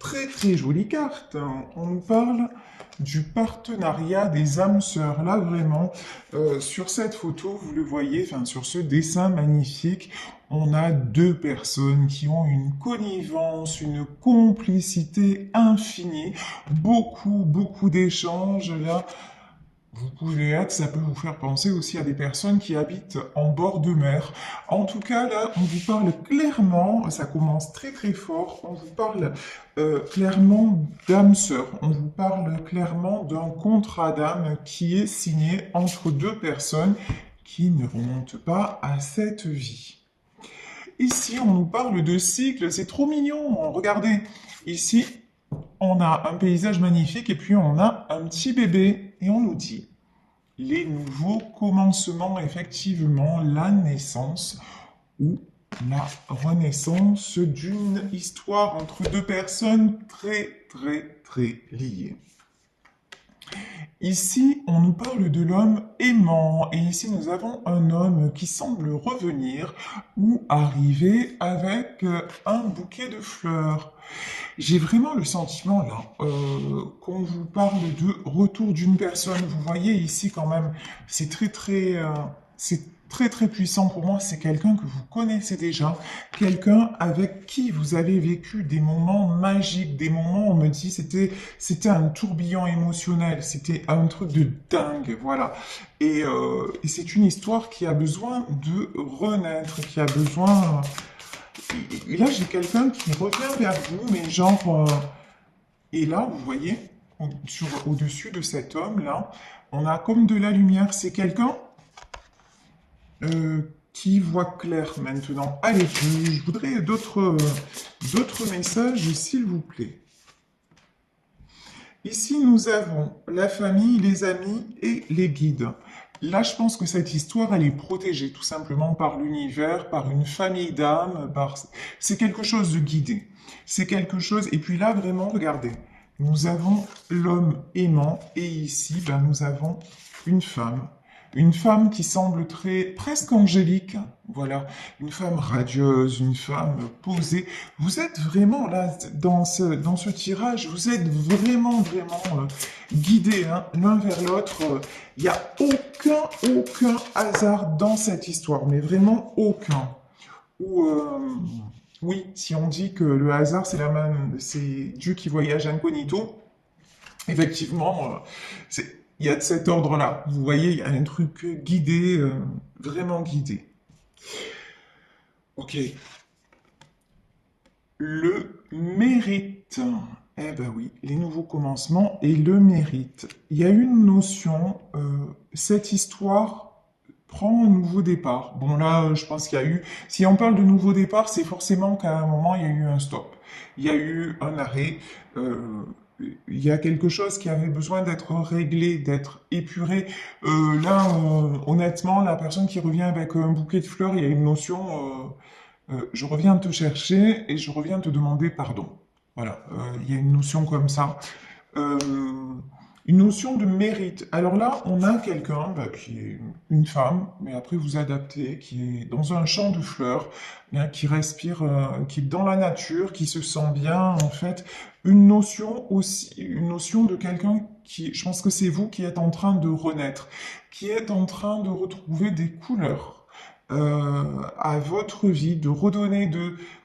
très jolie carte, hein. On nous parle du partenariat des âmes sœurs. Là, vraiment, sur cette photo, vous le voyez, enfin, sur ce dessin magnifique, on a deux personnes qui ont une connivence, une complicité infinie, beaucoup d'échanges là. Vous pouvez être, ça peut vous faire penser aussi à des personnes qui habitent en bord de mer. En tout cas, là, on vous parle clairement, ça commence très fort, on vous parle clairement d'âme sœur. On vous parle clairement d'un contrat d'âme qui est signé entre deux personnes qui ne remontent pas à cette vie. Ici, on nous parle de cycle, c'est trop mignon. Regardez, ici, on a un paysage magnifique et puis on a un petit bébé et on nous dit les nouveaux commencements, effectivement, la naissance ou la renaissance d'une histoire entre deux personnes très liées. Ici, on nous parle de l'homme aimant, et ici nous avons un homme qui semble revenir ou arriver avec un bouquet de fleurs. J'ai vraiment le sentiment là qu'on vous parle de retour d'une personne. Vous voyez ici quand même, c'est c'est très puissant pour moi. C'est quelqu'un que vous connaissez déjà, quelqu'un avec qui vous avez vécu des moments magiques, des moments où on me dit c'était un tourbillon émotionnel, c'était un truc de dingue, voilà. Et c'est une histoire qui a besoin de renaître, qui a besoin. Et là, j'ai quelqu'un qui revient vers vous, mais genre. Et là, vous voyez, au-dessus de cet homme-là, on a comme de la lumière. C'est quelqu'un qui voit clair maintenant. Allez, je voudrais d'autres messages, s'il vous plaît. Ici, nous avons la famille, les amis et les guides. Là, je pense que cette histoire, elle est protégée tout simplement par l'univers, par une famille d'âmes, c'est quelque chose de guidé. C'est quelque chose... Et puis là, vraiment, regardez, nous avons l'homme aimant et ici, ben, nous avons une femme. Une femme qui semble presque angélique, voilà, une femme radieuse, une femme posée. Vous êtes vraiment là, dans ce tirage, vous êtes vraiment guidés hein, l'un vers l'autre. Il n'y a aucun hasard dans cette histoire, mais vraiment aucun. Oui, si on dit que le hasard, c'est Dieu qui voyage incognito, effectivement, il y a de cet ordre-là. Vous voyez, il y a un truc guidé, vraiment guidé. Ok. Le mérite. Eh ben oui, les nouveaux commencements et le mérite. Il y a une notion, cette histoire prend un nouveau départ. Bon là, je pense qu'il y a eu... Si on parle de nouveau départ, c'est forcément qu'à un moment, il y a eu un stop. Il y a eu un arrêt. Il y a quelque chose qui avait besoin d'être réglé, d'être épuré. Honnêtement, la personne qui revient avec un bouquet de fleurs, il y a une notion... je reviens te chercher et je reviens te demander pardon. Voilà, il y a une notion comme ça. Euh, une notion de mérite. Alors là, on a quelqu'un qui est une femme, mais après vous adaptez, qui est dans un champ de fleurs, bien, qui respire, qui est dans la nature, qui se sent bien, en fait. Une notion aussi, une notion de quelqu'un qui, je pense que c'est vous qui êtes en train de renaître, qui êtes en train de retrouver des couleurs à votre vie, de redonner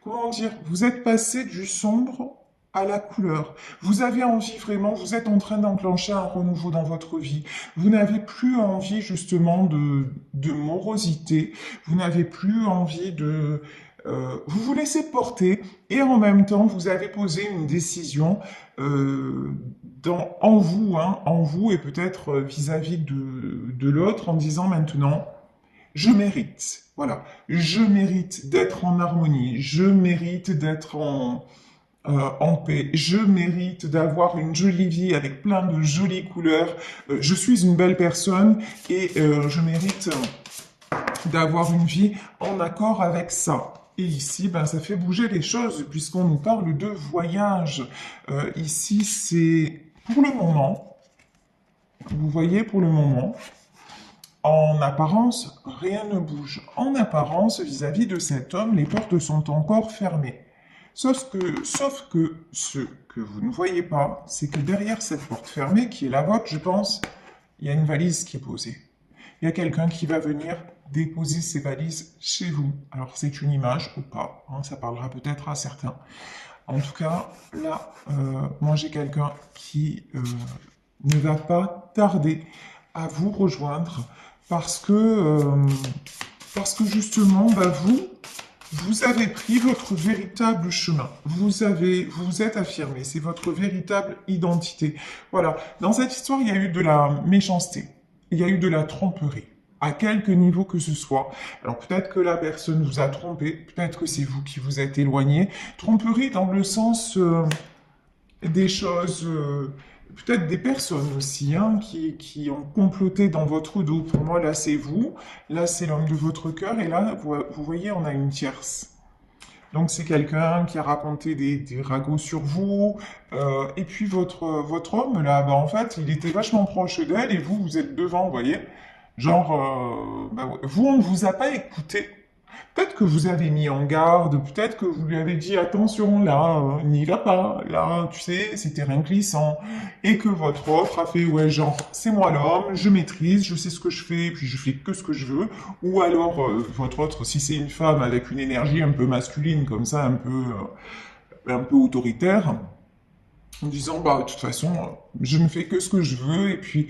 comment dire, vous êtes passé du sombre à la couleur. Vous avez envie vraiment, vous êtes en train d'enclencher un renouveau dans votre vie. Vous n'avez plus envie justement de morosité, vous n'avez plus envie vous vous laissez porter et en même temps vous avez posé une décision en vous et peut-être vis-à-vis de l'autre en disant maintenant je mérite, voilà, je mérite d'être en harmonie, je mérite d'être en paix, je mérite d'avoir une jolie vie avec plein de jolies couleurs, je suis une belle personne et je mérite d'avoir une vie en accord avec ça. Et ici, ben, ça fait bouger les choses puisqu'on nous parle de voyage. Ici, c'est pour le moment, vous voyez, pour le moment, en apparence, rien ne bouge. En apparence, vis-à-vis de cet homme, les portes sont encore fermées. Sauf que ce que vous ne voyez pas, c'est que derrière cette porte fermée, qui est la vôtre, je pense, il y a une valise qui est posée. Il y a quelqu'un qui va venir déposer ses valises chez vous. Alors c'est une image ou pas, hein, ça parlera peut-être à certains. En tout cas, là, moi j'ai quelqu'un qui ne va pas tarder à vous rejoindre parce que justement, bah, vous avez pris votre véritable chemin. Vous vous êtes affirmé. C'est votre véritable identité. Voilà. Dans cette histoire, il y a eu de la méchanceté. Il y a eu de la tromperie. À quelque niveau que ce soit. Alors peut-être que la personne vous a trompé. Peut-être que c'est vous qui vous êtes éloigné. Tromperie dans le sens des choses, peut-être des personnes aussi, hein, qui ont comploté dans votre dos. Pour moi, là, c'est vous, là, c'est l'homme de votre cœur, et là, vous voyez, on a une tierce. Donc, c'est quelqu'un qui a raconté des ragots sur vous, et puis votre homme, là, bah, en fait, il était vachement proche d'elle, et vous, vous êtes devant, vous voyez. Genre, bah, vous, on ne vous a pas écouté. Peut-être que vous avez mis en garde, peut-être que vous lui avez dit attention, là, n'y va pas, là, tu sais, c'est terrain glissant, et que votre offre a fait, ouais, genre, c'est moi l'homme, je maîtrise, je sais ce que je fais, puis je fais que ce que je veux, ou alors, votre autre, si c'est une femme avec une énergie un peu masculine, comme ça, un peu autoritaire, en disant, bah, de toute façon, je ne fais que ce que je veux, et puis,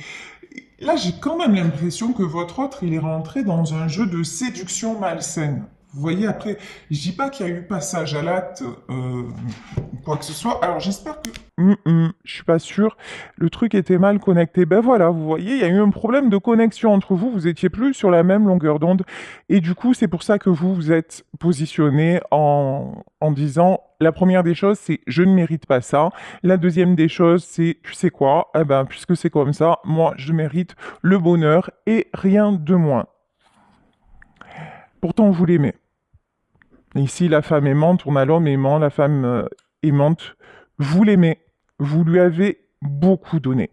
là, j'ai quand même l'impression que votre autre, il est rentré dans un jeu de séduction malsaine. Vous voyez, après, je dis pas qu'il y a eu passage à l'acte, ou quoi que ce soit. Alors, j'espère que... je suis pas sûr. Le truc était mal connecté. Ben voilà, vous voyez, il y a eu un problème de connexion entre vous. Vous étiez plus sur la même longueur d'onde. Et du coup, c'est pour ça que vous vous êtes positionné en disant, la première des choses, c'est je ne mérite pas ça. La deuxième des choses, c'est, tu sais quoi, eh ben, puisque c'est comme ça, moi, je mérite le bonheur et rien de moins. Pourtant, vous l'aimez. Ici, la femme aimante, on a l'homme aimant, la femme aimante. Vous l'aimez. Vous lui avez beaucoup donné.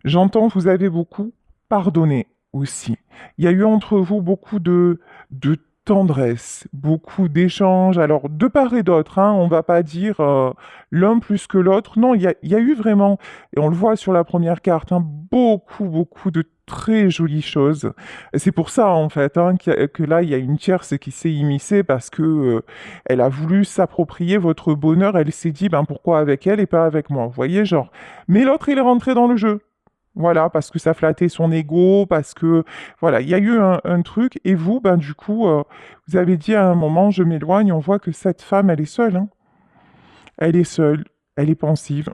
J'entends, vous avez beaucoup pardonné aussi. Il y a eu entre vous beaucoup de tendresse, beaucoup d'échanges. Alors, de part et d'autre, hein, on va pas dire l'un plus que l'autre. Non, il y a eu vraiment, et on le voit sur la première carte, hein, beaucoup de très jolies choses. C'est pour ça, en fait, hein, que là, il y a une tierce qui s'est immiscée parce que elle a voulu s'approprier votre bonheur. Elle s'est dit, ben pourquoi avec elle et pas avec moi? Vous voyez, genre. Mais l'autre, il est rentré dans le jeu. Voilà, parce que ça flattait son ego, parce que, voilà, il y a eu un truc, et vous, ben, du coup, vous avez dit à un moment, je m'éloigne, on voit que cette femme, elle est seule, hein. Elle est seule, elle est pensive,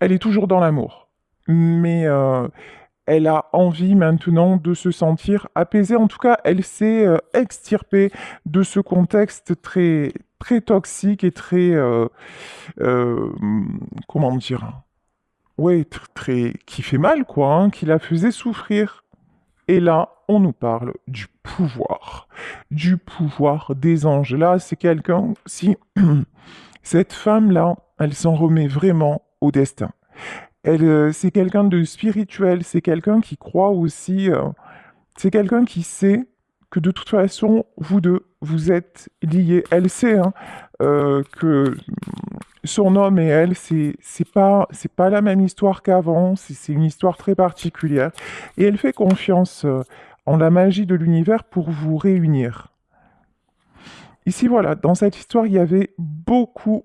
elle est toujours dans l'amour. Mais elle a envie maintenant de se sentir apaisée. En tout cas, elle s'est extirpée de ce contexte très toxique et très, euh, comment dire, ouais, très, qui fait mal, quoi, hein, qui la faisait souffrir. Et là, on nous parle du pouvoir des anges. Là, c'est quelqu'un, si cette femme-là, elle s'en remet vraiment au destin. Elle, c'est quelqu'un de spirituel, c'est quelqu'un qui croit aussi, c'est quelqu'un qui sait que de toute façon, vous deux, vous êtes liés. Elle sait hein, que son homme et elle, c'est pas la même histoire qu'avant, c'est une histoire très particulière. Et elle fait confiance en la magie de l'univers pour vous réunir. Ici, voilà, dans cette histoire, il y avait beaucoup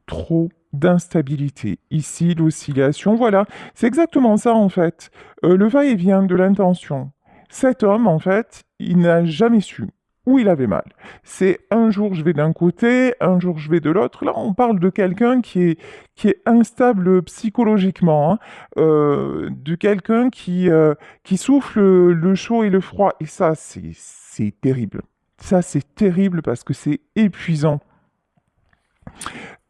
trop d'instabilité. Ici, l'oscillation, voilà, c'est exactement ça en fait. Le va-et-vient de l'intention. Cet homme, en fait, il n'a jamais su où il avait mal. C'est un jour je vais d'un côté, un jour je vais de l'autre. Là, on parle de quelqu'un qui est instable psychologiquement, hein, de quelqu'un qui souffle le chaud et le froid. Et ça, c'est terrible. Ça, c'est terrible parce que c'est épuisant.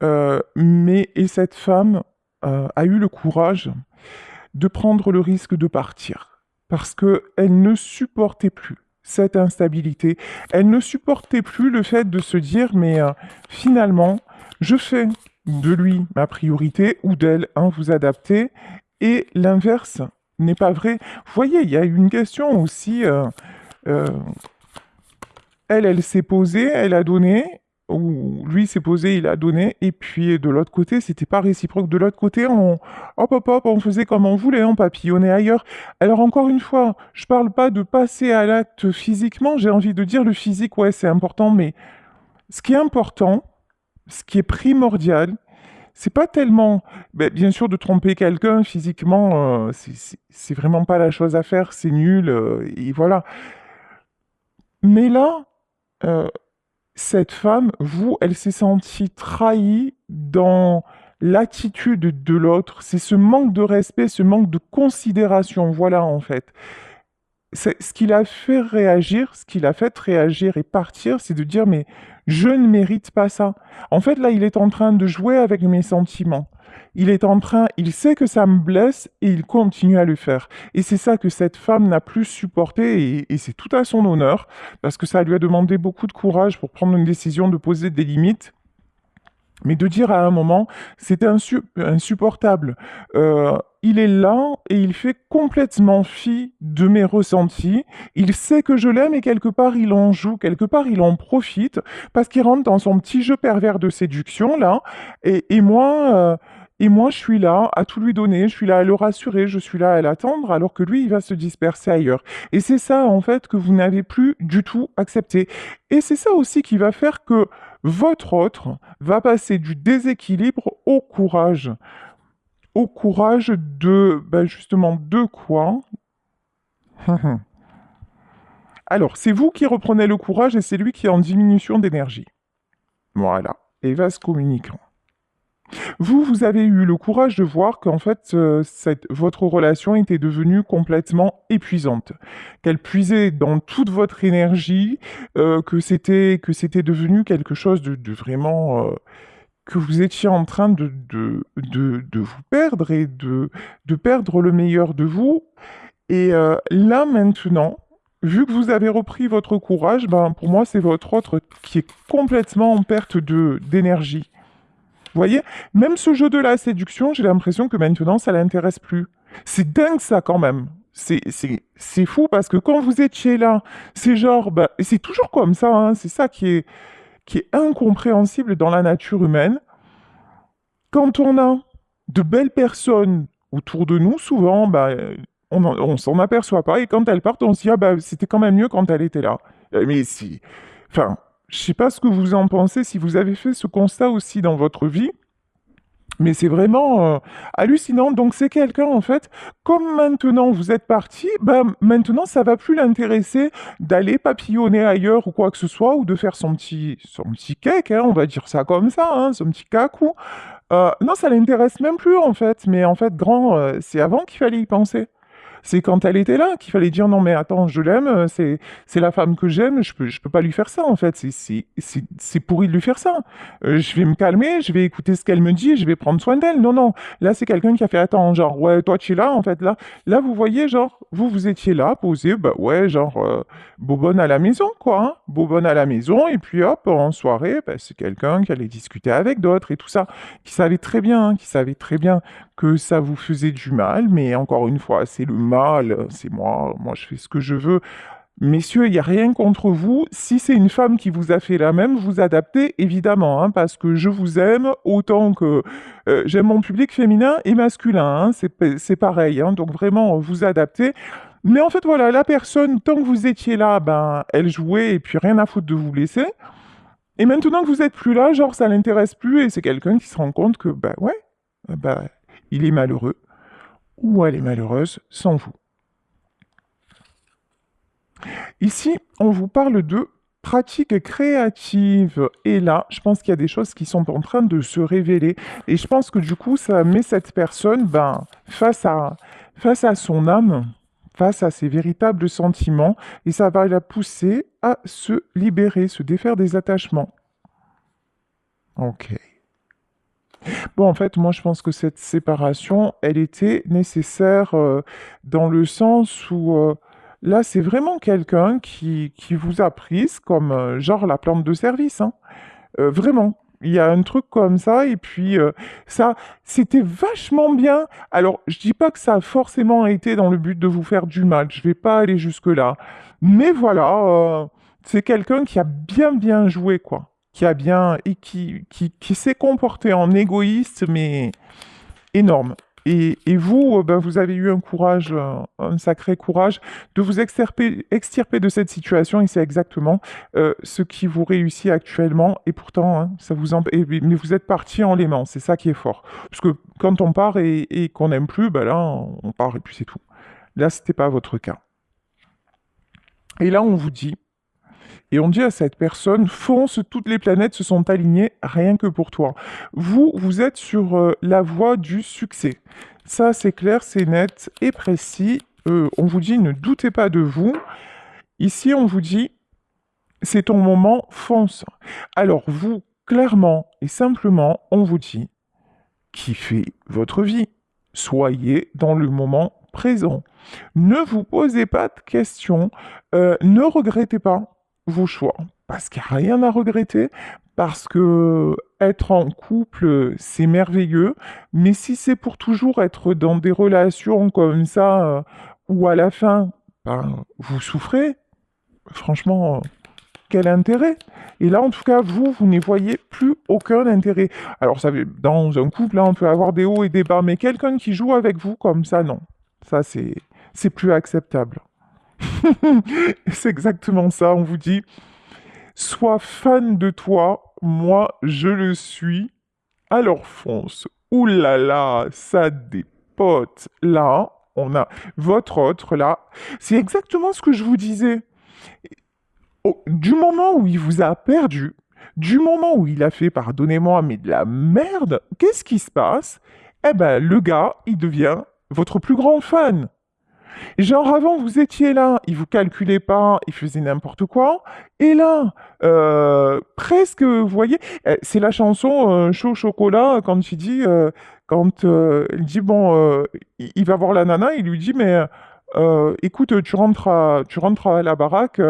Et cette femme a eu le courage de prendre le risque de partir parce qu'elle ne supportait plus cette instabilité. Elle ne supportait plus le fait de se dire, mais finalement, je fais de lui ma priorité ou d'elle, hein, vous adaptez, et l'inverse n'est pas vrai. Vous voyez, il y a une question aussi. Euh, elle s'est posée, elle a donné, où lui s'est posé, il a donné, et puis de l'autre côté, c'était pas réciproque. De l'autre côté, on faisait comme on voulait, on papillonnait ailleurs. Alors encore une fois, je parle pas de passer à l'acte physiquement, j'ai envie de dire le physique, ouais, c'est important, mais ce qui est important, ce qui est primordial, c'est pas tellement, ben, bien sûr, de tromper quelqu'un physiquement, c'est vraiment pas la chose à faire, c'est nul, et voilà. Mais là, euh, cette femme, elle s'est sentie trahie dans l'attitude de l'autre. C'est ce manque de respect, ce manque de considération. Voilà, en fait. C'est ce qui l'a fait réagir, ce qui l'a fait réagir et partir, c'est de dire, mais je ne mérite pas ça. En fait, là, il est en train de jouer avec mes sentiments. Il sait que ça me blesse et il continue à le faire. Et c'est ça que cette femme n'a plus supporté et c'est tout à son honneur parce que ça lui a demandé beaucoup de courage pour prendre une décision de poser des limites. Mais de dire à un moment, c'était insupportable. Il est là et il fait complètement fi de mes ressentis. Il sait que je l'aime et quelque part il en joue, quelque part il en profite parce qu'il rentre dans son petit jeu pervers de séduction là. Et moi, je suis là à tout lui donner, je suis là à le rassurer, je suis là à l'attendre alors que lui, il va se disperser ailleurs. Et c'est ça en fait que vous n'avez plus du tout accepté. Et c'est ça aussi qui va faire que votre autre va passer du déséquilibre au courage. Au courage de, ben justement, de quoi? Alors, c'est vous qui reprenez le courage et c'est lui qui est en diminution d'énergie. Voilà. Et vase communicant. Vous avez eu le courage de voir qu'en fait, votre relation était devenue complètement épuisante, qu'elle puisait dans toute votre énergie, que c'était devenu quelque chose de vraiment, que vous étiez en train de vous perdre et de perdre le meilleur de vous. Et là maintenant, vu que vous avez repris votre courage, ben, pour moi, c'est votre autre qui est complètement en perte d'énergie. Vous voyez, même ce jeu de la séduction, j'ai l'impression que maintenant, ça l'intéresse plus. C'est dingue ça quand même. C'est fou parce que quand vous étiez là, c'est genre, bah, et c'est toujours comme ça, hein, c'est ça qui est incompréhensible dans la nature humaine. Quand on a de belles personnes autour de nous, souvent, bah, on s'en aperçoit pas et quand elles partent, on se dit, ah bah, c'était quand même mieux quand elle était là. Mais si, enfin, je sais pas ce que vous en pensez, si vous avez fait ce constat aussi dans votre vie. Mais c'est vraiment hallucinant. Donc c'est quelqu'un, en fait, comme maintenant vous êtes parti, ben, maintenant ça va plus l'intéresser d'aller papillonner ailleurs ou quoi que ce soit, ou de faire son petit cake, hein, on va dire ça comme ça, hein, son petit cacou. Non, ça l'intéresse même plus, en fait. Mais en fait, grand, c'est avant qu'il fallait y penser. C'est quand elle était là qu'il fallait dire non mais attends, je l'aime, c'est la femme que j'aime, je peux pas lui faire ça en fait, c'est pourri de lui faire ça. Je vais me calmer, je vais écouter ce qu'elle me dit, je vais prendre soin d'elle. Non non, là c'est quelqu'un qui a fait attends, genre ouais, toi tu es là en fait là vous voyez genre vous étiez là posé, bah ouais, genre bobonne à la maison quoi, hein, bobonne à la maison et puis hop en soirée, bah, c'est quelqu'un qui allait discuter avec d'autres et tout ça, qui savait très bien, qui savait très bien que ça vous faisait du mal, mais encore une fois, c'est le mal, c'est moi je fais ce que je veux. Messieurs, il n'y a rien contre vous. Si c'est une femme qui vous a fait la même, vous adaptez évidemment, hein, parce que je vous aime autant que j'aime mon public féminin et masculin, hein, c'est pareil, hein, donc vraiment vous adaptez. Mais en fait, voilà, la personne, tant que vous étiez là, ben, elle jouait et puis rien à foutre de vous laisser. Et maintenant que vous êtes plus là, genre ça l'intéresse plus et c'est quelqu'un qui se rend compte que, bah ouais, bah, il est malheureux ou elle est malheureuse sans vous. Ici, on vous parle de pratiques créatives. Et là, je pense qu'il y a des choses qui sont en train de se révéler. Et je pense que du coup, ça met cette personne ben, face à son âme, face à ses véritables sentiments, et ça va la pousser à se libérer, se défaire des attachements. Ok. Bon, en fait, moi, je pense que cette séparation, elle était nécessaire dans le sens où là, c'est vraiment quelqu'un qui vous a prise comme genre la plante de service, hein. Vraiment. Il y a un truc comme ça, et puis ça, c'était vachement bien. Alors, je dis pas que ça a forcément été dans le but de vous faire du mal, je vais pas aller jusque-là. Mais voilà, c'est quelqu'un qui a bien bien joué, quoi. qui a bien et qui s'est comporté en égoïste, mais énorme. Et vous, ben, vous avez eu un courage, un sacré courage de vous extirper de cette situation et c'est exactement ce qui vous réussit actuellement. Et pourtant, hein, ça vous mais vous êtes parti en l'aimant, c'est ça qui est fort. Parce que quand on part et qu'on n'aime plus, ben là, on part et puis c'est tout. Là, c'était pas votre cas. Et là, on vous dit, et on dit à cette personne, fonce, toutes les planètes se sont alignées rien que pour toi. Vous, vous êtes sur la voie du succès. Ça, c'est clair, c'est net et précis. On vous dit, ne doutez pas de vous. Ici, on vous dit, c'est ton moment, fonce. Alors vous, clairement et simplement, on vous dit, kiffez votre vie. Soyez dans le moment présent. Ne vous posez pas de questions. Ne regrettez pas vos choix. Parce qu'il n'y a rien à regretter. Parce que être en couple, c'est merveilleux. Mais si c'est pour toujours être dans des relations comme ça, où à la fin, ben, vous souffrez, franchement, quel intérêt? Et là, en tout cas, vous n'y voyez plus aucun intérêt. Alors, ça, dans un couple, là, on peut avoir des hauts et des bas, mais quelqu'un qui joue avec vous comme ça, non. Ça, c'est plus acceptable. C'est exactement ça, on vous dit, sois fan de toi, moi, je le suis, alors fonce. Ouh là là, ça dépote. Là, on a votre autre, là. C'est exactement ce que je vous disais. Du moment où il vous a perdu, du moment où il a fait, pardonnez-moi, mais de la merde, qu'est-ce qui se passe? Eh ben, le gars, il devient votre plus grand fan. Genre, avant, vous étiez là, il vous calculait pas, il faisait n'importe quoi. Et là, presque, vous voyez, c'est la chanson Chaud chocolat, quand il dit, il dit, bon, il va voir la nana, il lui dit, mais écoute, tu rentres à la baraque,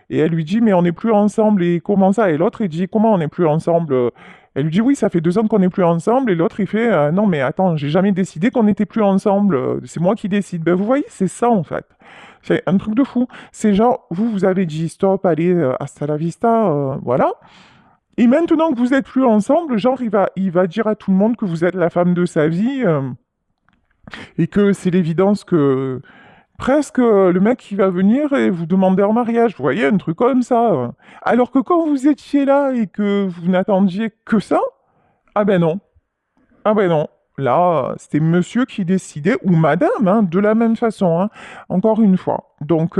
et elle lui dit, mais on n'est plus ensemble, et comment ça? Et l'autre, il dit, comment on n'est plus ensemble? Elle lui dit, oui, ça fait 2 ans qu'on n'est plus ensemble, et l'autre, il fait, non, mais attends, j'ai jamais décidé qu'on n'était plus ensemble, c'est moi qui décide. Ben, vous voyez, c'est ça, en fait. C'est un truc de fou. C'est genre, vous avez dit, stop, allez, hasta la vista, voilà. Et maintenant que vous êtes plus ensemble, genre, il va dire à tout le monde que vous êtes la femme de sa vie, et que c'est l'évidence que presque le mec qui va venir et vous demander en mariage. Vous voyez, un truc comme ça. Alors que quand vous étiez là et que vous n'attendiez que ça, ah ben non. Ah ben non. Là, c'était monsieur qui décidait, ou madame, hein, de la même façon, hein, encore une fois. Donc,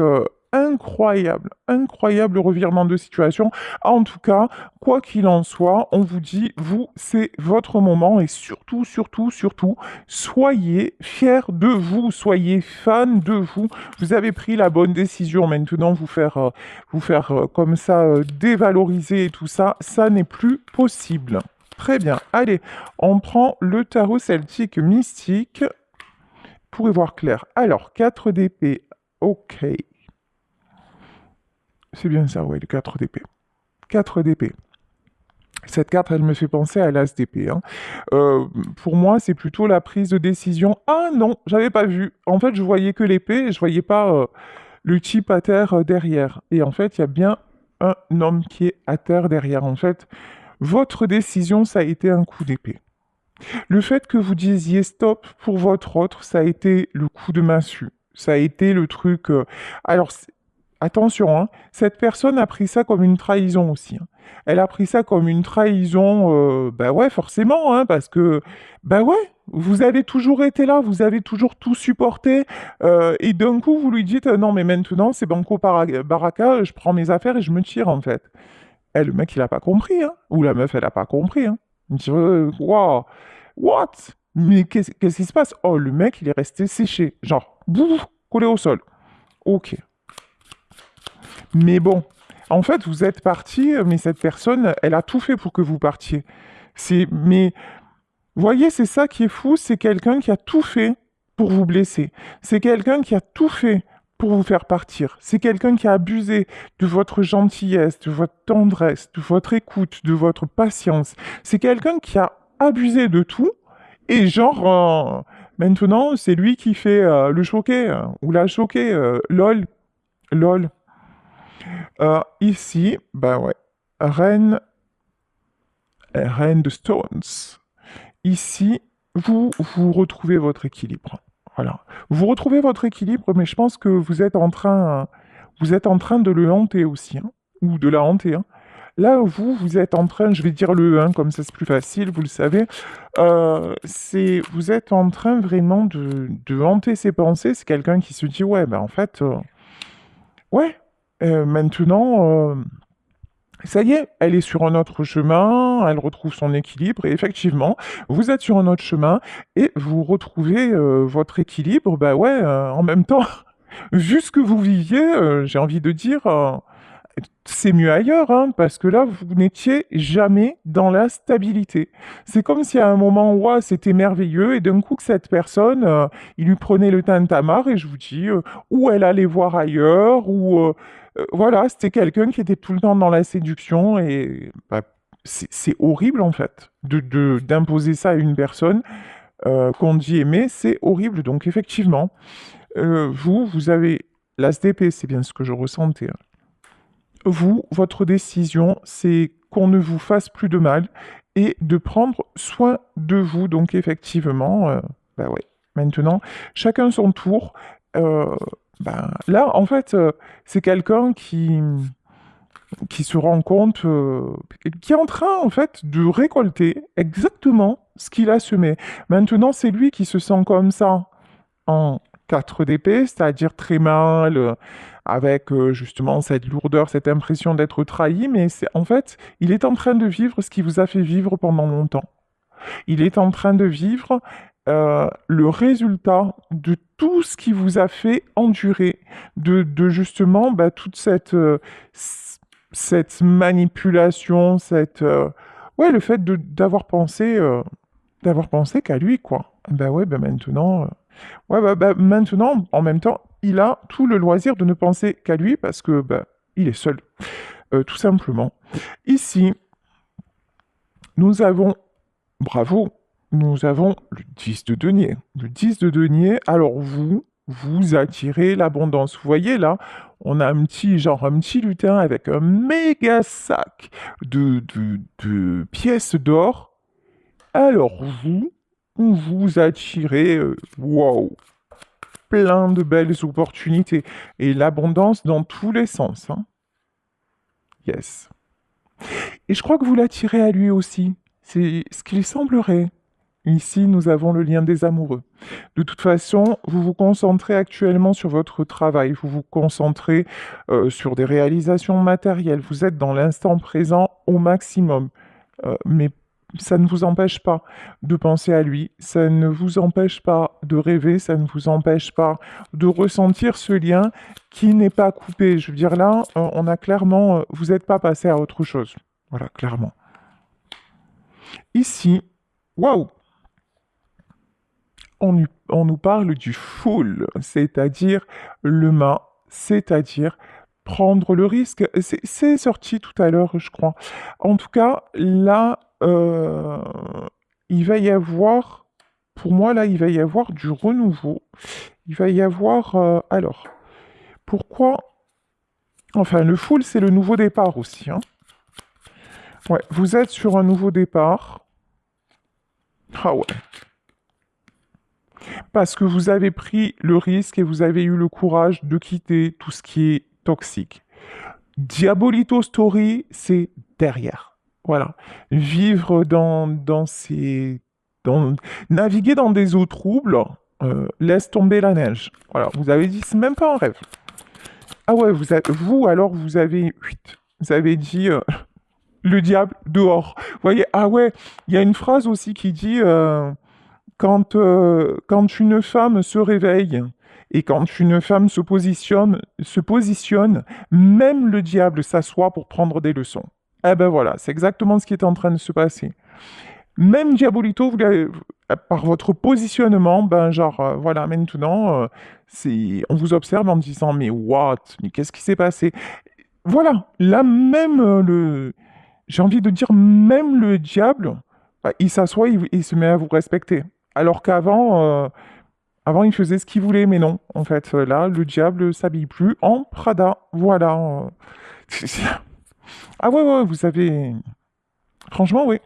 incroyable, incroyable revirement de situation. En tout cas, quoi qu'il en soit, on vous dit, vous, c'est votre moment et surtout, surtout, surtout, soyez fiers de vous, soyez fans de vous. Vous avez pris la bonne décision maintenant, vous faire comme ça dévaloriser et tout ça, ça n'est plus possible. Très bien. Allez, on prend le tarot celtique mystique pour y voir clair. Alors, 4 d'épée. Ok. C'est bien ça, ouais, le 4 d'épée. 4 d'épée. Cette carte, elle me fait penser à l'as d'épée. Hein. Pour moi, c'est plutôt la prise de décision. Ah non, j'avais pas vu. En fait, je voyais que l'épée, je voyais pas le type à terre derrière. Et en fait, il y a bien un homme qui est à terre derrière. En fait, votre décision, ça a été un coup d'épée. Le fait que vous disiez stop pour votre autre, ça a été le coup de massue. Ça a été le truc. Alors, attention, hein, cette personne a pris ça comme une trahison aussi. Hein. Elle a pris ça comme une trahison, bah ouais, forcément, hein, parce que, bah ouais, vous avez toujours été là, vous avez toujours tout supporté, et d'un coup, vous lui dites, non, mais maintenant, c'est banco baraka, je prends mes affaires et je me tire, en fait. Eh, le mec, il a pas compris, hein, ou la meuf, elle a pas compris, hein. Il dit, wow, what? Mais qu'est-ce qui se passe? Oh, le mec, il est resté séché, genre, bouf, collé au sol. Ok. Mais bon, en fait, vous êtes parti, mais cette personne, elle a tout fait pour que vous partiez. Mais, voyez, c'est ça qui est fou, c'est quelqu'un qui a tout fait pour vous blesser. C'est quelqu'un qui a tout fait pour vous faire partir. C'est quelqu'un qui a abusé de votre gentillesse, de votre tendresse, de votre écoute, de votre patience. C'est quelqu'un qui a abusé de tout. Et genre, maintenant, c'est lui qui fait le choqué, ou la choquée, lol, lol. Ici, bah ouais, reine Reine de Stones. Ici, vous retrouvez votre équilibre. Voilà. Vous retrouvez votre équilibre, mais je pense que vous êtes en train de le hanter aussi, hein, ou de la hanter, hein. Là, vous êtes en train, je vais dire le 1, comme ça c'est plus facile, vous le savez. Vous êtes en train vraiment de hanter ses pensées. C'est quelqu'un qui se dit, ouais, ben en fait, ouais, maintenant, ça y est, elle est sur un autre chemin, elle retrouve son équilibre, et effectivement, vous êtes sur un autre chemin, et vous retrouvez votre équilibre, bah ouais, en même temps, vu ce que vous viviez, j'ai envie de dire, c'est mieux ailleurs, hein, parce que là, vous n'étiez jamais dans la stabilité. C'est comme si à un moment, ouais, c'était merveilleux, et d'un coup, que cette personne, il lui prenait le tintamarre, et je vous dis, ou elle allait voir ailleurs, ou voilà, c'était quelqu'un qui était tout le temps dans la séduction, et bah, c'est horrible, en fait, d'imposer ça à une personne qu'on dit aimer, c'est horrible. Donc, effectivement, vous avez l'as d'épée, c'est bien ce que je ressentais, hein. Vous, votre décision, c'est qu'on ne vous fasse plus de mal et de prendre soin de vous. Donc effectivement, bah ouais. Maintenant, chacun son tour. Euh, là, en fait, c'est quelqu'un qui se rend compte, qui est en train, en fait, de récolter exactement ce qu'il a semé. Maintenant, c'est lui qui se sent comme ça en 4 d'épée, c'est-à-dire très mal, avec justement cette lourdeur, cette impression d'être trahi, mais c'est en fait, il est en train de vivre ce qui vous a fait vivre pendant longtemps. Il est en train de vivre le résultat de tout ce qui vous a fait endurer, de justement toute cette manipulation, ouais, le fait d'avoir pensé qu'à lui, quoi. Ben ouais, ben maintenant. Ouais, maintenant, en même temps, il a tout le loisir de ne penser qu'à lui parce que il est seul, tout simplement. Ici, nous avons, bravo, nous avons le 10 de denier. Le 10 de denier, alors vous attirez l'abondance. Vous voyez là, on a un petit lutin avec un méga sac de pièces d'or. Alors vous attirez, waouh, plein de belles opportunités et l'abondance dans tous les sens, hein. Yes. Et je crois que vous l'attirez à lui aussi. C'est ce qu'il semblerait. Ici, nous avons le lien des amoureux. De toute façon, vous vous concentrez actuellement sur votre travail, vous vous concentrez sur des réalisations matérielles, vous êtes dans l'instant présent au maximum. Mais ça ne vous empêche pas de penser à lui, ça ne vous empêche pas de rêver, ça ne vous empêche pas de ressentir ce lien qui n'est pas coupé. Je veux dire là, on a clairement, vous n'êtes pas passé à autre chose. Voilà, clairement. Ici, waouh, on nous parle du full, c'est-à-dire le mât, c'est-à-dire prendre le risque. C'est sorti tout à l'heure, je crois. En tout cas, là, il va y avoir, pour moi, là, il va y avoir du renouveau. Il va y avoir, alors, pourquoi? Enfin, le full, c'est le nouveau départ aussi, hein. Ouais, vous êtes sur un nouveau départ. Ah ouais. Parce que vous avez pris le risque et vous avez eu le courage de quitter tout ce qui est toxique. Diabolito Story, c'est derrière. Voilà. Vivre dans ces... naviguer dans des eaux troubles, laisse tomber la neige. Voilà. Vous avez dit, c'est même pas un rêve. Ah ouais, vous avez... Vous avez dit... le diable dehors. Vous voyez, ah ouais, il y a une phrase aussi qui dit quand une femme se réveille et quand une femme se positionne, même le diable s'assoit pour prendre des leçons. Eh ben voilà, c'est exactement ce qui est en train de se passer. Même Diabolito, par votre positionnement, voilà, maintenant, on vous observe en disant, mais what? Mais qu'est-ce qui s'est passé? Voilà, là même j'ai envie de dire, même le diable, il s'assoit, il se met à vous respecter. Alors qu'avant, avant, il faisait ce qu'il voulait, mais non. En fait, là, le diable s'habille plus en Prada. Voilà. Ah ouais, ouais, vous avez... Franchement, oui.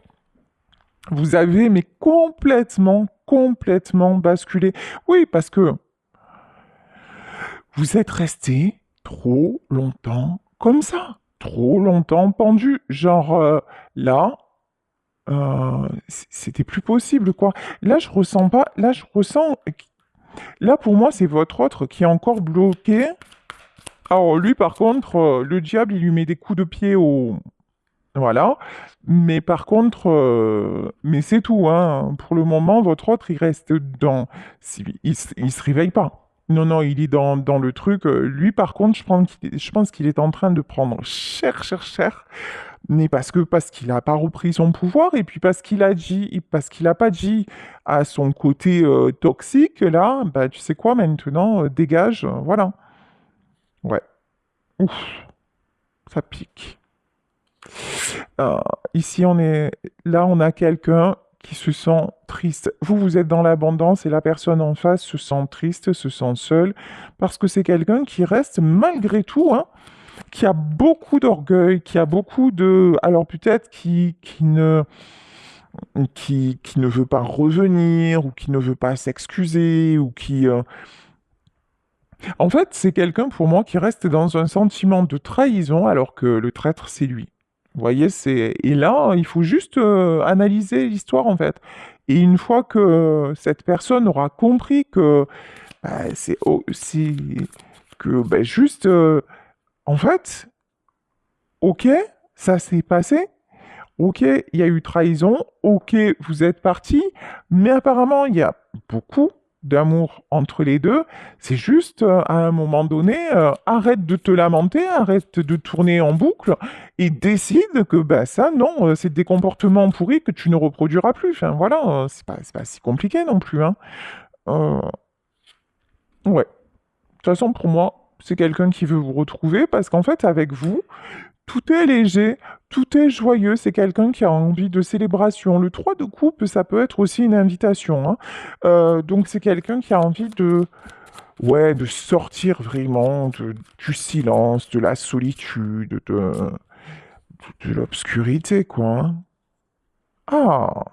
Vous avez, mais complètement basculé. Oui, parce que vous êtes resté trop longtemps comme ça. Trop longtemps pendu. Genre, là, c'était plus possible, quoi. Là, je ressens pas. Là, je ressens. Là, pour moi, c'est votre autre qui est encore bloqué. Alors, lui, par contre, le diable, il lui met des coups de pied au. Voilà. Mais par contre, mais c'est tout, hein. Pour le moment, votre autre, il reste dans. Il se réveille pas. Non, non, il est dans le truc. Lui, par contre, je pense qu'il est en train de prendre cher. Mais parce qu'il n'a pas repris son pouvoir et puis parce qu'il n'a pas dit à son côté toxique, là, bah tu sais quoi, maintenant, dégage, voilà. Ouais. Ouf, ça pique. Euh, ici, là, on a quelqu'un qui se sent triste. Vous êtes dans l'abondance et la personne en face se sent triste, se sent seule, parce que c'est quelqu'un qui reste malgré tout, hein, qui a beaucoup d'orgueil, qui a beaucoup de... Alors peut-être qui ne veut pas revenir, ou qui ne veut pas s'excuser, ou qui... En fait, c'est quelqu'un pour moi qui reste dans un sentiment de trahison alors que le traître, c'est lui. Vous voyez, c'est... Et là, il faut juste analyser l'histoire, en fait. Et une fois que cette personne aura compris que c'est que juste... en fait, ok, ça s'est passé. Ok, il y a eu trahison. Ok, vous êtes partis. Mais apparemment, il y a beaucoup d'amour entre les deux. C'est juste, à un moment donné, arrête de te lamenter, arrête de tourner en boucle et décide que bah, ça, non, c'est des comportements pourris que tu ne reproduiras plus. Enfin, voilà, c'est pas si compliqué non plus, hein. Euh, ouais. De toute façon, pour moi, c'est quelqu'un qui veut vous retrouver parce qu'en fait, avec vous, tout est léger, tout est joyeux, c'est quelqu'un qui a envie de célébration. Le 3 de coupe, ça peut être aussi une invitation, hein. Donc c'est quelqu'un qui a envie de, ouais, de sortir vraiment du silence, de la solitude, de l'obscurité, quoi, hein. Ah,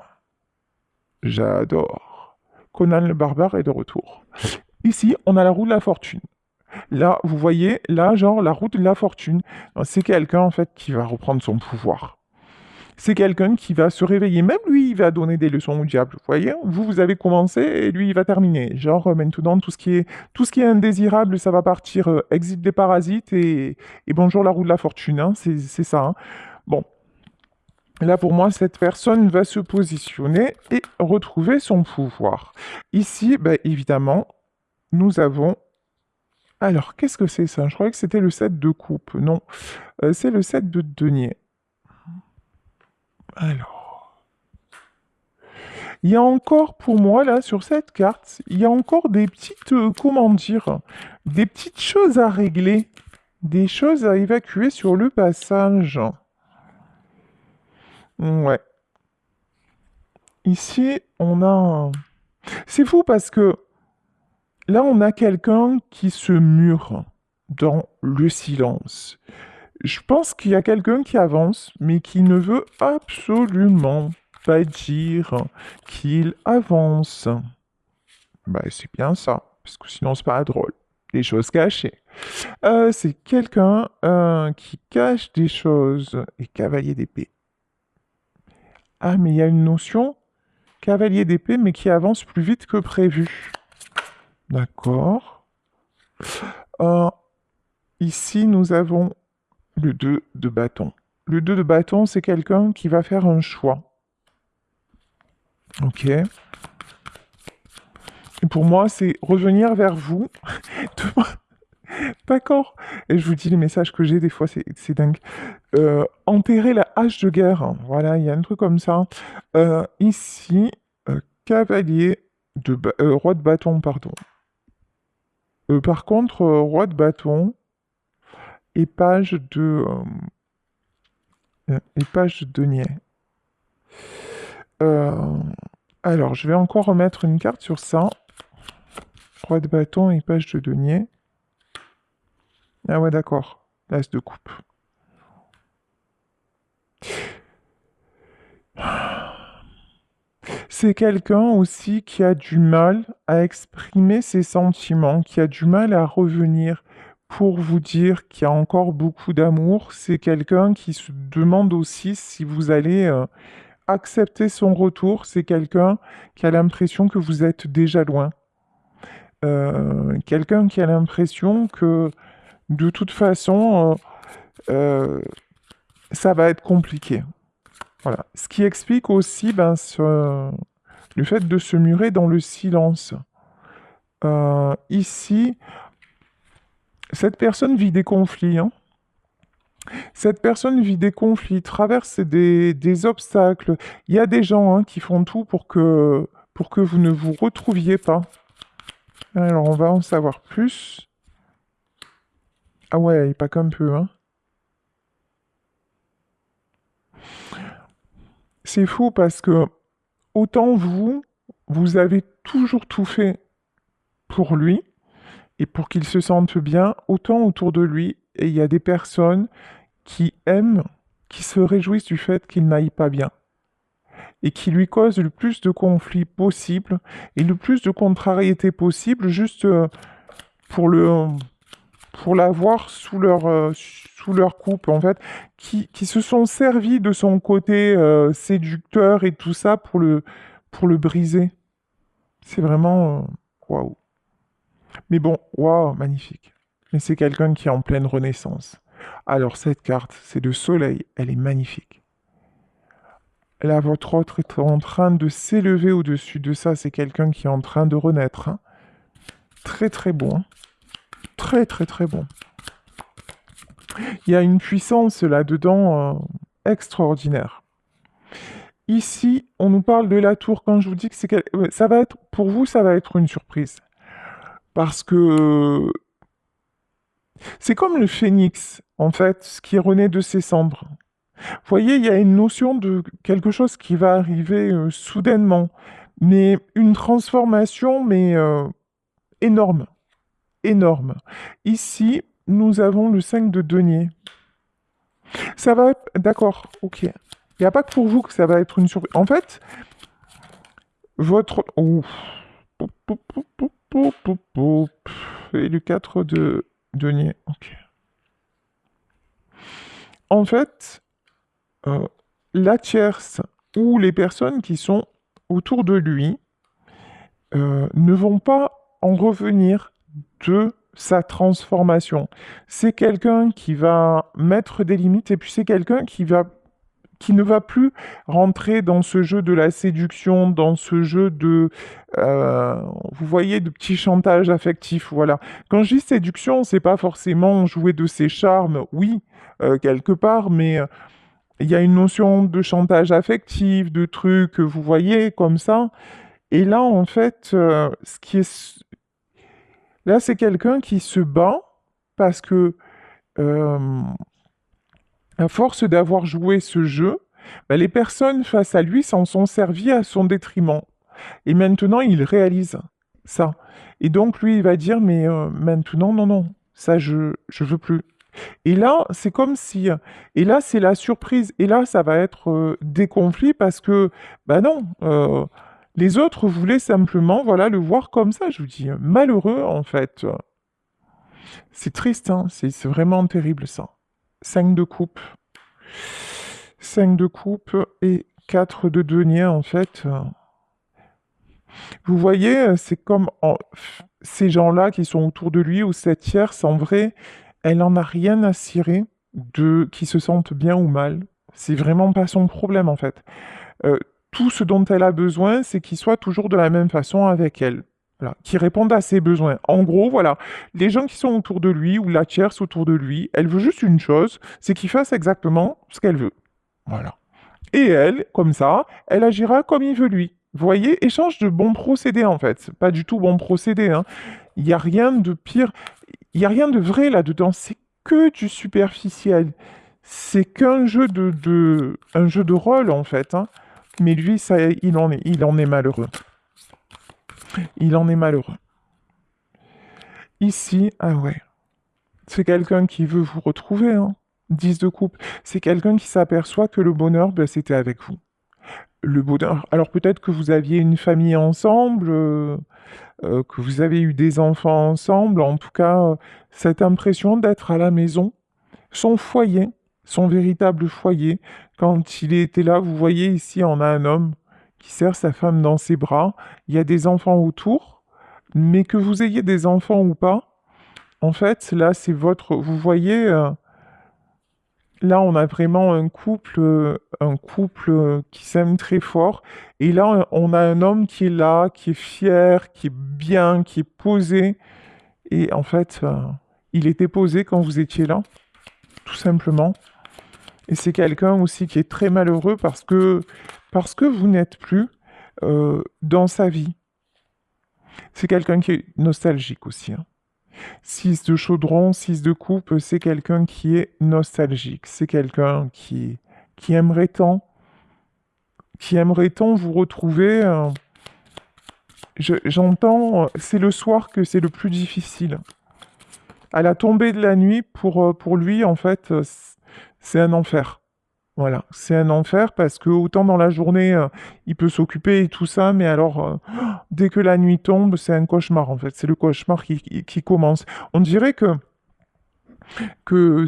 j'adore. Conan le barbare est de retour. Ici, on a la roue de la fortune. Là, vous voyez, là, genre, la route de la fortune. C'est quelqu'un, en fait, qui va reprendre son pouvoir. C'est quelqu'un qui va se réveiller. Même lui, il va donner des leçons au diable. Vous voyez, vous avez commencé et lui, il va terminer. Genre, maintenant, tout ce qui est indésirable, ça va partir. Exit des parasites et bonjour la roue de la fortune, hein. C'est ça, hein. Bon, là, pour moi, cette personne va se positionner et retrouver son pouvoir. Ici, ben, évidemment, nous avons... Alors, qu'est-ce que c'est ça? Je croyais que c'était le 7 de coupe. Non, c'est le 7 de denier. Alors... Il y a encore pour moi, là, sur cette carte, il y a encore des petites, comment dire, des petites choses à régler, des choses à évacuer sur le passage. Ouais. Ici, on a... C'est fou parce que là, on a quelqu'un qui se mure dans le silence. Je pense qu'il y a quelqu'un qui avance, mais qui ne veut absolument pas dire qu'il avance. Bah, c'est bien ça, parce que sinon c'est pas drôle. Des choses cachées. C'est quelqu'un qui cache des choses. Et cavalier d'épée. Ah, mais il y a une notion, cavalier d'épée, mais qui avance plus vite que prévu. D'accord. Euh, ici, nous avons le 2 de bâton. Le 2 de bâton, c'est quelqu'un qui va faire un choix. Ok. Et pour moi, c'est revenir vers vous. D'accord. Et je vous dis, les messages que j'ai, des fois, c'est dingue. Enterrer la hache de guerre. Voilà, il y a un truc comme ça. Ici, cavalier roi de bâton, pardon. Par contre, roi de bâton et page de denier. Euh, alors, je vais encore remettre une carte sur ça. Roi de bâton et page de denier. Ah ouais, d'accord. L'as de coupe. C'est quelqu'un aussi qui a du mal à exprimer ses sentiments, qui a du mal à revenir pour vous dire qu'il y a encore beaucoup d'amour. C'est quelqu'un qui se demande aussi si vous allez accepter son retour. C'est quelqu'un qui a l'impression que vous êtes déjà loin. Quelqu'un qui a l'impression que de toute façon, ça va être compliqué. Voilà. Ce qui explique aussi le fait de se murer dans le silence. Ici, cette personne vit des conflits, hein. Cette personne vit des conflits, traverse des obstacles. Il y a des gens, hein, qui font tout pour que vous ne vous retrouviez pas. Alors, on va en savoir plus. Ah ouais, pas qu'un peu, hein. C'est fou parce que autant vous avez toujours tout fait pour lui et pour qu'il se sente bien, autant autour de lui, et il y a des personnes qui aiment, qui se réjouissent du fait qu'il n'aille pas bien et qui lui causent le plus de conflits possible et le plus de contrariétés possible juste pour le pour l'avoir sous leur coupe en fait, qui se sont servis de son côté séducteur et tout ça pour le briser. C'est vraiment waouh. Mais bon, waouh, magnifique. Mais c'est quelqu'un qui est en pleine renaissance. Alors cette carte, c'est le soleil, elle est magnifique. Là, votre autre est en train de s'élever au-dessus de ça, c'est quelqu'un qui est en train de renaître, hein. Très très bon, hein. Très très très bon. Il y a une puissance là-dedans extraordinaire. Ici, on nous parle de la tour. Quand je vous dis que ça va être, pour vous, ça va être une surprise. Parce que c'est comme le phénix, en fait, qui renaît de ses cendres. Vous voyez, il y a une notion de quelque chose qui va arriver soudainement, mais une transformation, mais énorme, énorme. Ici, nous avons le 5 de denier. Ça va être... D'accord, ok. Il n'y a pas que pour vous que ça va être une surprise. En fait, votre... Ouf. Et le 4 de denier, ok. En fait, la tierce ou les personnes qui sont autour de lui ne vont pas en revenir de sa transformation. C'est quelqu'un qui va mettre des limites et puis c'est quelqu'un qui ne va plus rentrer dans ce jeu de la séduction, dans ce jeu de, vous voyez, de petits chantages affectifs, voilà. Quand je dis séduction, c'est pas forcément jouer de ses charmes, oui, quelque part, mais il y a une notion de chantage affectif, de trucs, vous voyez, comme ça. Et là, en fait, là, c'est quelqu'un qui se bat parce que, euh, à force d'avoir joué ce jeu, bah, les personnes face à lui s'en sont servies à son détriment. Et maintenant, il réalise ça. Et donc, lui, il va dire, mais maintenant, non, non, ça, je veux plus. Et là, c'est comme si... Et là, c'est la surprise. Et là, ça va être des conflits parce que, bah non, les autres voulaient simplement, voilà, le voir comme ça. Je vous dis, malheureux, en fait. C'est triste, hein. C'est vraiment terrible, ça. 5 de coupe. 5 de coupe et 4 de denier, en fait. Vous voyez, c'est comme ces gens-là qui sont autour de lui, ou cette tierce, en vrai, elle en a rien à cirer de qui se sentent bien ou mal. C'est vraiment pas son problème, en fait. Euh, tout ce dont elle a besoin, c'est qu'il soit toujours de la même façon avec elle. Voilà, qui répondent à ses besoins. En gros, voilà, les gens qui sont autour de lui, ou la tierce autour de lui, elle veut juste une chose, c'est qu'il fasse exactement ce qu'elle veut. Voilà. Et elle, comme ça, elle agira comme il veut lui. Vous voyez, échange de bons procédés en fait. Pas du tout bon procédé, hein. Il n'y a rien de pire, il n'y a rien de vrai là-dedans. C'est que du superficiel. C'est qu'un jeu un jeu de rôle en fait, hein. Mais lui, ça, il en est malheureux. Il en est malheureux. Ici, ah ouais, c'est quelqu'un qui veut vous retrouver, hein. 10 de coupe. C'est quelqu'un qui s'aperçoit que le bonheur, ben, c'était avec vous. le bonheur. Alors peut-être que vous aviez une famille ensemble, que vous avez eu des enfants ensemble, en tout cas, cette impression d'être à la maison, son foyer, son véritable foyer. Quand il était là, vous voyez ici, on a un homme qui serre sa femme dans ses bras, il y a des enfants autour, mais que vous ayez des enfants ou pas, en fait, là, c'est votre... Vous voyez, là, on a vraiment un couple qui s'aime très fort. Et là, on a un homme qui est là, qui est fier, qui est bien, qui est posé. Et en fait, il était posé quand vous étiez là, tout simplement. Et c'est quelqu'un aussi qui est très malheureux parce que vous n'êtes plus dans sa vie. C'est quelqu'un qui est nostalgique aussi, hein. 6 de chaudron, 6 de coupe, c'est quelqu'un qui est nostalgique. C'est quelqu'un qui aimerait tant, qui aimerait tant vous retrouver. J'entends, c'est le soir que c'est le plus difficile. À la tombée de la nuit, pour lui, en fait, c'est un enfer. Voilà, c'est un enfer parce que autant dans la journée, il peut s'occuper et tout ça, mais alors, dès que la nuit tombe, c'est un cauchemar, en fait. C'est le cauchemar qui commence. On dirait que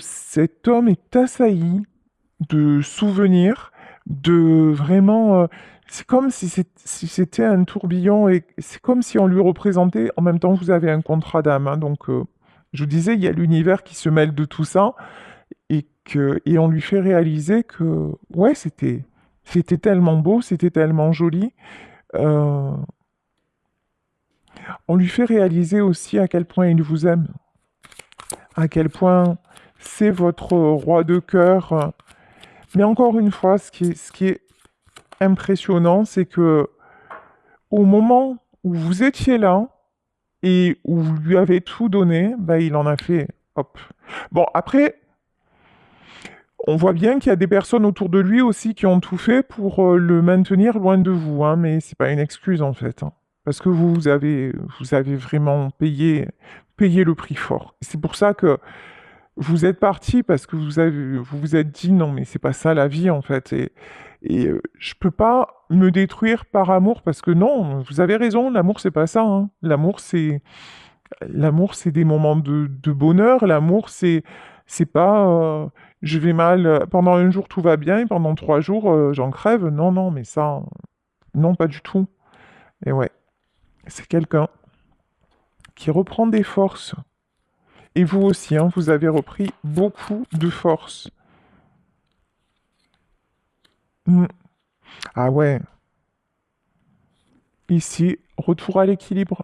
cet homme est assailli de souvenirs, de vraiment... c'est comme si c'était un tourbillon et c'est comme si on lui représentait... En même temps, vous avez un contrat d'âme, hein, donc je vous disais, il y a l'univers qui se mêle de tout ça et on lui fait réaliser que, ouais, c'était tellement beau, c'était tellement joli. Euh, on lui fait réaliser aussi à quel point il vous aime, à quel point c'est votre roi de cœur. Mais encore une fois, ce qui est impressionnant, c'est que au moment où vous étiez là et où vous lui avez tout donné, bah, il en a fait hop. Bon, après, on voit bien qu'il y a des personnes autour de lui aussi qui ont tout fait pour le maintenir loin de vous, hein, mais c'est pas une excuse en fait, hein, parce que vous avez vraiment payé le prix fort. C'est pour ça que vous êtes parti parce que vous vous êtes dit non mais c'est pas ça la vie en fait et je peux pas me détruire par amour parce que non, vous avez raison, l'amour c'est pas ça, hein. L'amour c'est des moments de bonheur, l'amour c'est pas je vais mal pendant un jour tout va bien et pendant 3 jours j'en crève. Non non mais ça non pas du tout. Et ouais, c'est quelqu'un qui reprend des forces. Et vous aussi, hein, vous avez repris beaucoup de force. Hmm. Ah ouais, ici, retour à l'équilibre.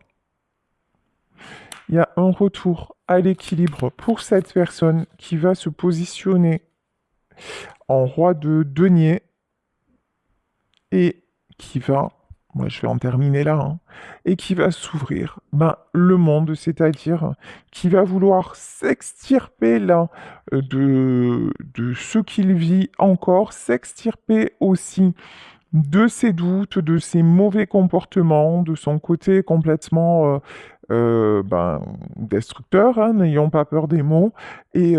Il y a un retour à l'équilibre pour cette personne qui va se positionner en roi de denier et qui va, moi je vais en terminer là, hein, et qui va s'ouvrir ben, le monde, c'est-à-dire qui va vouloir s'extirper là de ce qu'il vit encore, s'extirper aussi de ses doutes, de ses mauvais comportements, de son côté complètement ben, destructeur, hein, n'ayons pas peur des mots. Et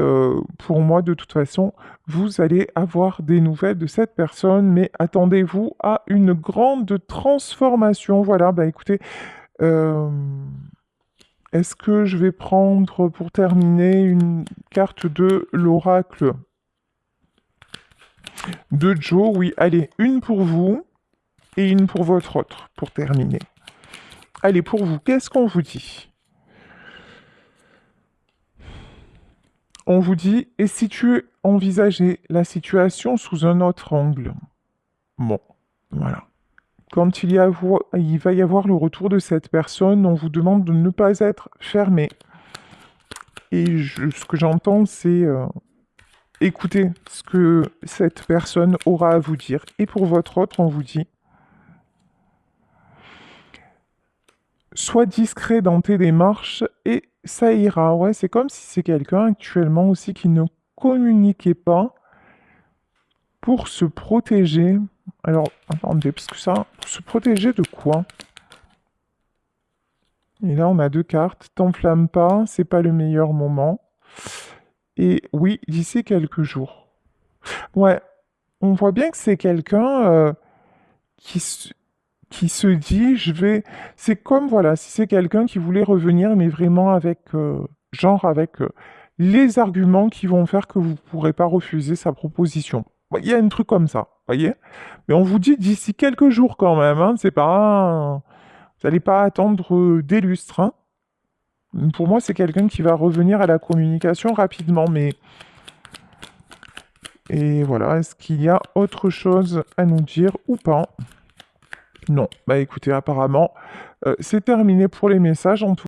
pour moi, de toute façon, vous allez avoir des nouvelles de cette personne, mais attendez-vous à une grande transformation. Voilà, bah écoutez, euh, est-ce que je vais prendre pour terminer une carte de l'oracle de Joe? Oui, allez, une pour vous et une pour votre autre, pour terminer. Allez, pour vous, qu'est-ce qu'on vous dit? On vous dit, et si tu envisageais la situation sous un autre angle? Bon, voilà. Quand il va y avoir le retour de cette personne, on vous demande de ne pas être fermé. Et ce que j'entends, c'est écoutez ce que cette personne aura à vous dire. Et pour votre autre, on vous dit, sois discret dans tes démarches et ça ira. Ouais, c'est comme si c'est quelqu'un actuellement aussi qui ne communiquait pas pour se protéger. Alors, attendez, parce que ça, pour se protéger de quoi? Et là, on a 2 cartes. T'enflamme pas, c'est pas le meilleur moment. Et oui, d'ici quelques jours. Ouais, on voit bien que c'est quelqu'un qui se dit, c'est comme, voilà, si c'est quelqu'un qui voulait revenir, mais vraiment avec, genre avec les arguments qui vont faire que vous ne pourrez pas refuser sa proposition. Il y a un truc comme ça, voyez? Mais on vous dit d'ici quelques jours quand même, hein, c'est pas... Vous n'allez pas attendre des lustres, hein. Pour moi, c'est quelqu'un qui va revenir à la communication rapidement, mais... Et voilà, est-ce qu'il y a autre chose à nous dire ou pas? Non. Bah écoutez, apparemment, c'est terminé pour les messages en tout